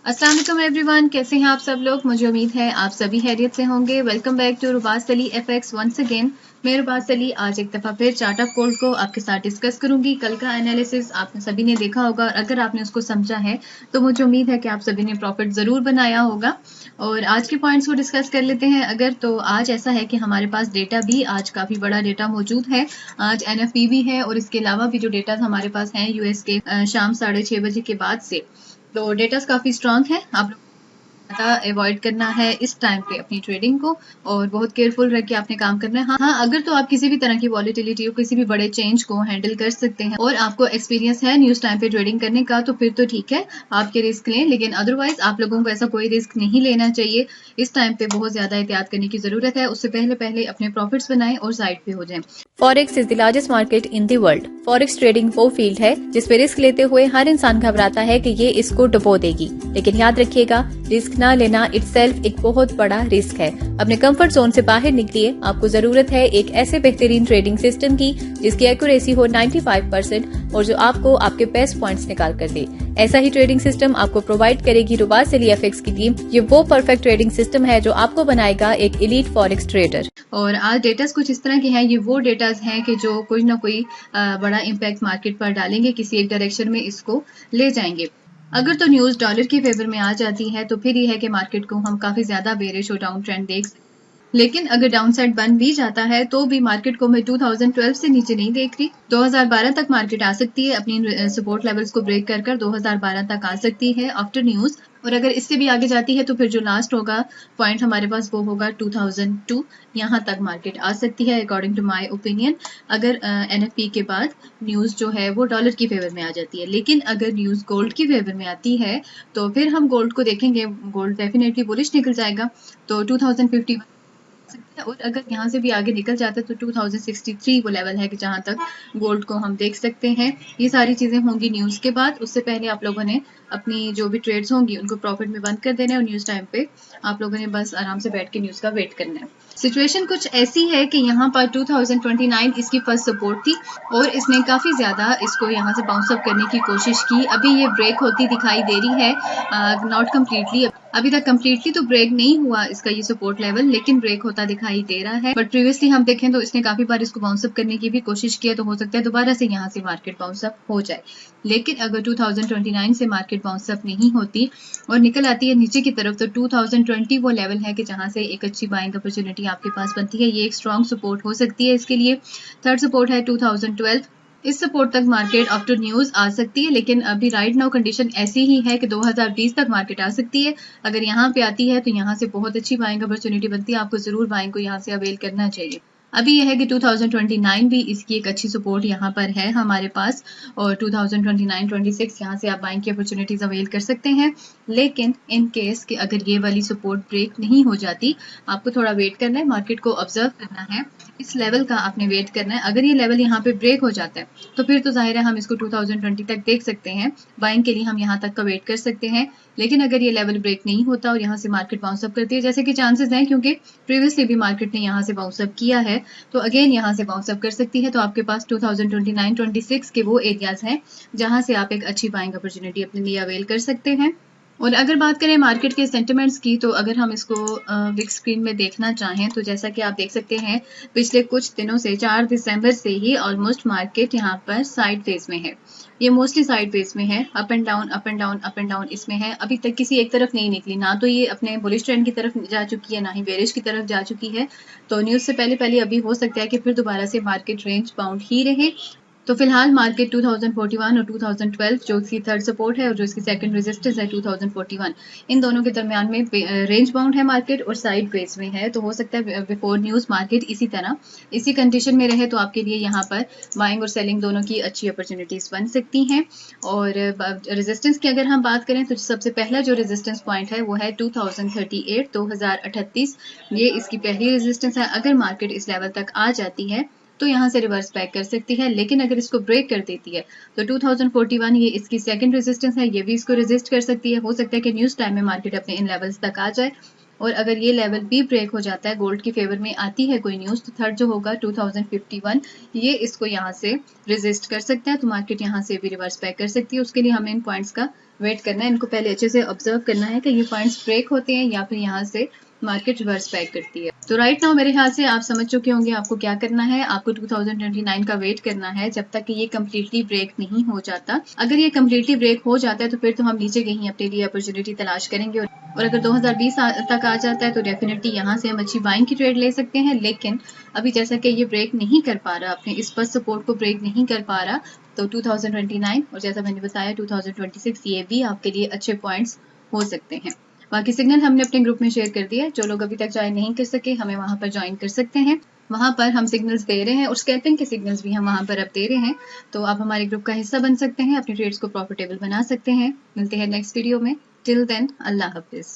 अस्सलाम वालेकुम एवरीवन, कैसे हैं आप सब लोग। मुझे उम्मीद है आप सभी खैरियत से होंगे। Welcome back to Rubas Ali FX once again. मैं रुबास अली आज एक दफ़ा फिर चार्ट ऑफ गोल्ड को आपके साथ डिस्कस करूंगी। कल का एनालिसिस आप सभी ने देखा होगा और अगर आपने उसको समझा है तो मुझे उम्मीद है कि आप सभी ने प्रॉफिट ज़रूर बनाया होगा। और आज के पॉइंट्स को डिस्कस कर लेते हैं। अगर तो आज ऐसा है कि हमारे पास डेटा भी आज काफ़ी बड़ा डेटा मौजूद है। आज एनएफपी भी है और इसके अलावा भी जो डेटा हमारे पास हैं यूएस के शाम 6:30 बजे के बाद से, तो डेटास काफ़ी स्ट्रांग है। आप लोग अवॉइड करना है इस टाइम पे अपनी ट्रेडिंग को और बहुत केयरफुल रह के आपने काम करना है। हाँ, अगर तो आप किसी भी तरह की वॉलेटिलिटी और किसी भी बड़े चेंज को हैंडल कर सकते हैं और आपको एक्सपीरियंस है न्यूज टाइम पे ट्रेडिंग करने का, तो फिर तो ठीक है, आपके रिस्क लें। लेकिन अदरवाइज आप लोगों को ऐसा कोई रिस्क नहीं लेना चाहिए। इस टाइम पे बहुत ज्यादा एहतियात करने की जरूरत है। उससे पहले पहले अपने प्रॉफिट्स बनाएं और साइड पे हो जाएं। Forex is the largest market in the world. Forex trading वो फील्ड है जिसपे रिस्क लेते हुए हर इंसान घबराता है कि ये इसको डुबो देगी, लेकिन याद रखिएगा, रिस्क ना लेना इटसेल्फ एक बहुत बड़ा रिस्क है। अपने कंफर्ट जोन से बाहर निकलिए। आपको जरूरत है एक ऐसे बेहतरीन ट्रेडिंग सिस्टम की जिसकी एक्यूरेसी हो 95% और जो आपको आपके बेस्ट पॉइंट्स निकाल कर दे। ऐसा ही ट्रेडिंग सिस्टम आपको प्रोवाइड करेगी रुबास अली एफएक्स की टीम। ये वो परफेक्ट ट्रेडिंग सिस्टम है जो आपको बनाएगा एक एलीट फॉरेक्स ट्रेडर। और आज डेटास कुछ इस तरह के हैं। ये वो डेटास हैं कि जो कोई ना कोई बड़ा इम्पैक्ट मार्केट पर डालेंगे, किसी एक डायरेक्शन में इसको ले जाएंगे। अगर तो न्यूज़ डॉलर की फेवर में आ जाती है तो फिर ये है कि मार्केट को हम काफ़ी ज़्यादा बेरिश और डाउन ट्रेंड देख सकते हैं। लेकिन अगर डाउन साइड बन भी जाता है तो भी मार्केट को मैं 2012 से नीचे नहीं देख रही। 2012 तक मार्केट आ सकती है, अपनी सपोर्ट लेवल्स को ब्रेक कर कर 2012 तक आ सकती है आफ्टर न्यूज़। और अगर इससे भी आगे जाती है तो फिर जो लास्ट होगा पॉइंट हमारे पास वो होगा 2002। यहाँ तक मार्केट आ सकती है अकॉर्डिंग टू माय ओपिनियन, अगर एनएफपी के बाद न्यूज़ जो है वो डॉलर की फेवर में आ जाती है। लेकिन अगर न्यूज़ गोल्ड की फेवर में आती है तो फिर हम गोल्ड को देखेंगे। गोल्ड डेफिनेटली बुलिश निकल जाएगा, तो 2050 और अगर यहाँ से भी आगे निकल जाता है तो 2063 वो लेवल है कि जहाँ तक गोल्ड को हम देख सकते हैं। ये सारी चीजें होंगी न्यूज के बाद। उससे पहले आप लोगों ने अपनी जो भी ट्रेड्स होंगी उनको प्रॉफिट में बंद कर देना है और न्यूज टाइम पे आप लोगों ने बस आराम से बैठ के न्यूज का वेट करना है। सिचुएशन कुछ ऐसी है कि यहाँ पर 2029 इसकी फर्स्ट सपोर्ट थी और इसने काफी ज्यादा इसको यहाँ से बाउंस अप करने की कोशिश की। अभी ये ब्रेक होती दिखाई दे रही है, नॉट कम्प्लीटली, अभी तक कम्प्लीटली तो ब्रेक नहीं हुआ इसका ये सपोर्ट लेवल, लेकिन ब्रेक होता दिखाई दे रहा है। बट प्रीवियसली हम देखें तो इसने काफी बार इसको बाउंस अप करने की भी कोशिश किया, तो हो सकता है दोबारा से यहाँ से मार्केट बाउंस अप हो जाए। लेकिन अगर 2029 से मार्केट बाउंस अप नहीं होती और निकल आती है नीचे की तरफ, तो 2020 वो लेवल है कि जहां से एक अच्छी बाइंग अपॉर्चुनिटी आपके पास बनती है। ये एक स्ट्रॉन्ग सपोर्ट हो सकती है इसके लिए। थर्ड सपोर्ट है 2012। इस सपोर्ट तक मार्केट आफ्टर न्यूज आ सकती है, लेकिन अभी राइट नाउ कंडीशन ऐसी ही है कि 2020 तक मार्केट आ सकती है। अगर यहाँ पे आती है तो यहाँ से बहुत अच्छी बाइंग अपॉर्चुनिटी बनती है। आपको जरूर बाइंग को यहाँ से अवेल करना चाहिए। अभी यह है कि 2029 भी इसकी एक अच्छी सपोर्ट यहाँ पर है हमारे पास, और 2029-26 यहाँ से आप बाइंग की अपॉर्चुनिटीज अवेल कर सकते हैं। लेकिन इन केस कि अगर ये वाली सपोर्ट ब्रेक नहीं हो जाती, आपको थोड़ा वेट करना है, मार्केट को ऑब्जर्व करना है, इस लेवल का आपने वेट करना है। अगर ये लेवल यहाँ पे ब्रेक हो जाता है तो फिर तो जाहिर है हम इसको 2020 तक देख सकते हैं। बाइंग के लिए हम यहाँ तक का वेट कर सकते हैं। लेकिन अगर ये लेवल ब्रेक नहीं होता और यहाँ से मार्केट बाउंस अप करती है, जैसे कि चांसेस हैं क्योंकि प्रीवियसली भी मार्केट ने यहाँ से बाउंस अप किया है, तो अगेन यहाँ से बाउंस अप कर सकती है। तो आपके पास 2029-26 के वो एरियाज हैं जहां से आप एक अच्छी बाइंग अपॉर्चुनिटी अपने लिए अवेल कर सकते हैं। और अगर बात करें मार्केट के सेंटिमेंट्स की, तो अगर हम इसको बिग स्क्रीन में देखना चाहें तो जैसा कि आप देख सकते हैं पिछले कुछ दिनों से 4 दिसंबर से ही ऑलमोस्ट मार्केट यहाँ पर साइड फेज में है। ये मोस्टली साइड फेज में है, up and down up and down up and down इसमें है। अभी तक किसी एक तरफ नहीं निकली, ना तो ये अपने बुलिश ट्रेंड की तरफ जा चुकी है, ना ही बेरिश की तरफ जा चुकी है। तो न्यूज से पहले पहले अभी हो सकता है कि फिर दोबारा से मार्केट रेंज बाउंड ही रहे। तो फिलहाल मार्केट 2041 और 2012 जो इसकी थर्ड सपोर्ट है और जो इसकी सेकंड रेजिस्टेंस है 2041, इन दोनों के दरमियान में रेंज बाउंड है मार्केट और साइड वेज में है। तो हो सकता है बिफोर न्यूज मार्केट इसी तरह इसी कंडीशन में रहे, तो आपके लिए यहाँ पर बाइंग और सेलिंग दोनों की अच्छी अपॉर्चुनिटीज बन सकती हैं। और रेजिस्टेंस की अगर हम बात करें तो सबसे पहला जो रेजिस्टेंस पॉइंट है वो है 2038 ये इसकी पहली रेजिस्टेंस है। अगर मार्केट इस लेवल तक आ जाती है तो यहाँ से रिवर्स बैक कर सकती है, लेकिन अगर इसको ब्रेक कर देती है तो 2041 ये इसकी सेकंड रेजिस्टेंस है, ये भी इसको रेजिस्ट कर सकती है। हो सकता है कि न्यूज टाइम में मार्केट अपने इन लेवल्स तक आ जाए और अगर ये लेवल भी ब्रेक हो जाता है, गोल्ड की फेवर में आती है कोई न्यूज़, तो थर्ड जो होगा 2051, ये इसको यहाँ से रेजिस्ट कर सकता है, तो मार्केट यहाँ से भी रिवर्स बैक कर सकती है। उसके लिए हमें इन पॉइंट्स का वेट करना है, इनको पहले अच्छे से ऑब्जर्व करना है कि ये पॉइंट्स ब्रेक होते हैं या फिर यहाँ से मार्केट रिवर्स बैक करती है। तो राइट नाउ मेरे ख्याल से आप समझ चुके होंगे आपको क्या करना है। आपको 2029 का वेट करना है जब तक कि ये कम्प्लीटली ब्रेक नहीं हो जाता। अगर ये कम्प्लीटली ब्रेक हो जाता है तो फिर तो हम नीचे कहीं अपने लिए अपॉर्चुनिटी तलाश करेंगे, और अगर 2020 तक आ जाता है तो डेफिनेटली यहाँ से हम अच्छी बाइंग की ट्रेड ले सकते हैं। लेकिन अभी जैसा कि ये ब्रेक नहीं कर पा रहा, अपने इस फर्स्ट सपोर्ट को ब्रेक नहीं कर पा रहा, तो 2029 और जैसा मैंने बताया 2026 ये भी आपके लिए अच्छे पॉइंट्स हो सकते हैं। बाकी सिग्नल हमने अपने ग्रुप में शेयर कर दिया है, जो लोग अभी तक ज्वाइन नहीं कर सके हमें वहां पर ज्वाइन कर सकते हैं। वहां पर हम सिग्नल्स दे रहे हैं और स्कैल्पिंग के सिग्नल्स भी हम वहां पर अब दे रहे हैं, तो आप हमारे ग्रुप का हिस्सा बन सकते हैं, अपने ट्रेड्स को प्रॉफिटेबल बना सकते हैं। मिलते हैं नेक्स्ट वीडियो में। टिल देन, अल्लाह हाफिज।